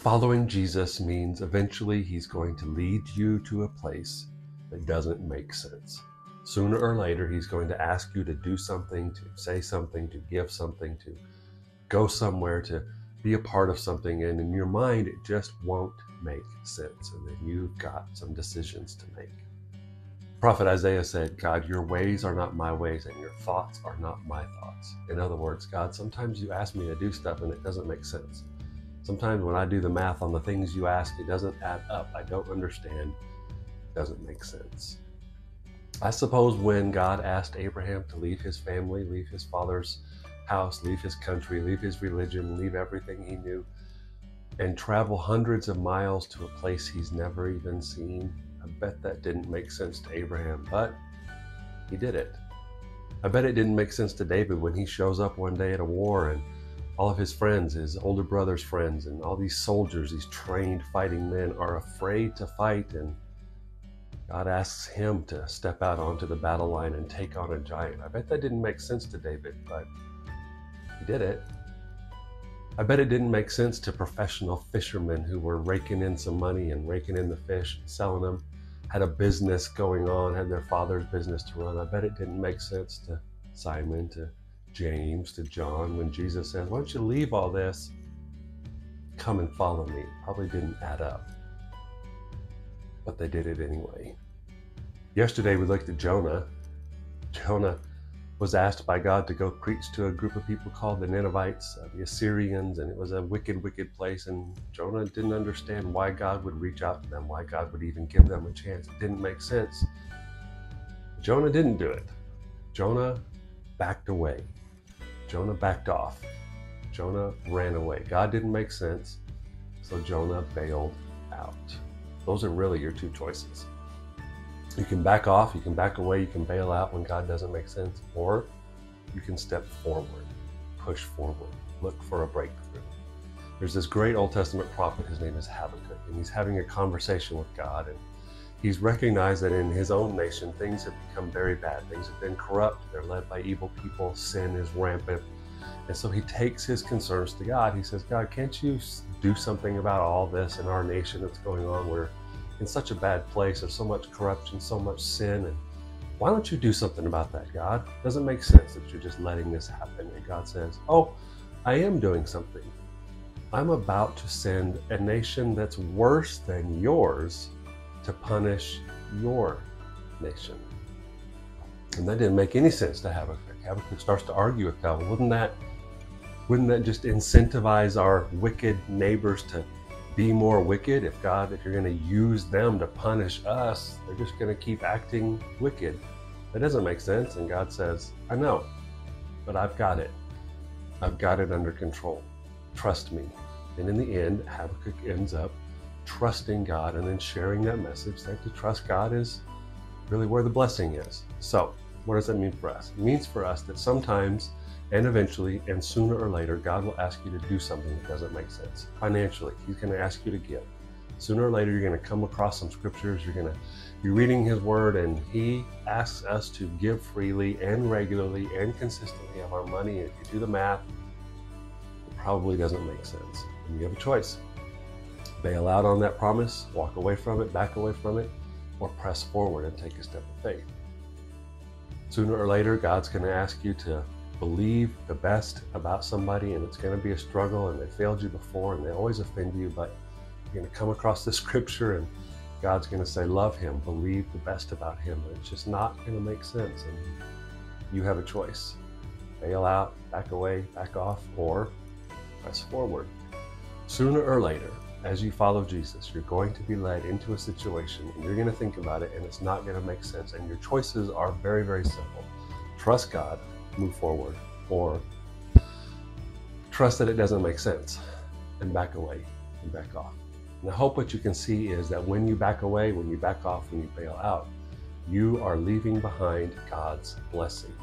Following Jesus means eventually he's going to lead you to a place that doesn't make sense. Sooner or later, he's going to ask you to do something, to say something, to give something, to go somewhere, to be a part of something. And in your mind, it just won't make sense. And then you've got some decisions to make. Prophet Isaiah said, God, your ways are not my ways and your thoughts are not my thoughts. In other words, God, sometimes you ask me to do stuff and it doesn't make sense. Sometimes when I do the math on the things you ask, it doesn't add up. I don't understand. It doesn't make sense. I suppose when God asked Abraham to leave his family, leave his father's house, leave his country, leave his religion, leave everything he knew, and travel hundreds of miles to a place he's never even seen, I bet that didn't make sense to Abraham, but he did it. I bet it didn't make sense to David when he shows up one day at a war and all of his friends, his older brother's friends, and all these soldiers, these trained fighting men, are afraid to fight, and God asks him to step out onto the battle line and take on a giant. I bet that didn't make sense to David, but he did it. I bet it didn't make sense to professional fishermen who were raking in some money and raking in the fish, selling them, had a business going on, had their father's business to run. I bet it didn't make sense to Simon, to James, to John, when Jesus says, why don't you leave all this, come and follow me. It probably didn't add up, but they did it anyway. Yesterday we looked at Jonah. Jonah was asked by God to go preach to a group of people called the Ninevites, the Assyrians, and it was a wicked, wicked place, and Jonah didn't understand why God would reach out to them, why God would even give them a chance. It didn't make sense. Jonah didn't do it. Jonah backed away. Jonah backed off. Jonah ran away. God didn't make sense, so Jonah bailed out. Those are really your two choices. You can back off, you can back away, you can bail out when God doesn't make sense, or you can step forward, push forward, look for a breakthrough. There's this great Old Testament prophet, his name is Habakkuk, and he's having a conversation with God, and he's recognized that in his own nation, things have become very bad. Things have been corrupt. They're led by evil people. Sin is rampant. And so he takes his concerns to God. He says, God, can't you do something about all this in our nation that's going on? We're in such a bad place. There's so much corruption, so much sin. And why don't you do something about that, God? It doesn't make sense that you're just letting this happen. And God says, oh, I am doing something. I'm about to send a nation that's worse than yours to punish your nation. And that didn't make any sense to Habakkuk. Habakkuk starts to argue with God. Well, wouldn't that just incentivize our wicked neighbors to be more wicked? If you're going to use them to punish us, they're just going to keep acting wicked. That doesn't make sense. And God says, I know, but I've got it. I've got it under control. Trust me. And in the end, Habakkuk ends up trusting God and then sharing that message that to trust God is really where the blessing is. So what does that mean for us? It means for us that sometimes and eventually and sooner or later, God will ask you to do something that doesn't make sense. Financially, he's going to ask you to give. Sooner or later, you're going to come across some scriptures. You're going to be reading his word, and he asks us to give freely and regularly and consistently of our money. And if you do the math, it probably doesn't make sense. And you have a choice. Bail out on that promise, walk away from it, back away from it, or press forward and take a step of faith. Sooner or later, God's going to ask you to believe the best about somebody, and it's going to be a struggle, and they failed you before, and they always offend you, but you're going to come across the scripture, and God's going to say, love him, believe the best about him, and it's just not going to make sense, and you have a choice. Bail out, back away, back off, or press forward. Sooner or later, as you follow Jesus, you're going to be led into a situation and you're going to think about it and it's not going to make sense. And your choices are very, very simple. Trust God, move forward, or trust that it doesn't make sense and back away and back off. And I hope what you can see is that when you back away, when you back off, when you bail out, you are leaving behind God's blessing.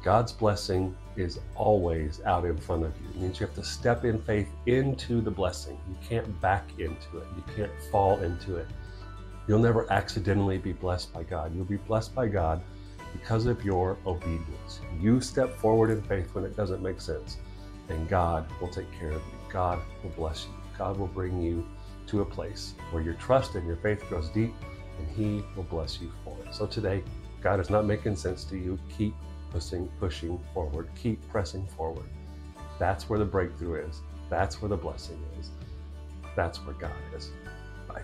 God's blessing is always out in front of you. It means you have to step in faith into the blessing. You can't back into it. You can't fall into it. You'll never accidentally be blessed by God. You'll be blessed by God because of your obedience. You step forward in faith when it doesn't make sense, and God will take care of you. God will bless you. God will bring you to a place where your trust and your faith grows deep, and He will bless you for it. So today, God is not making sense to you. Keep pushing forward. Keep pressing forward. That's where the breakthrough is. That's where the blessing is. That's where God is. Bye.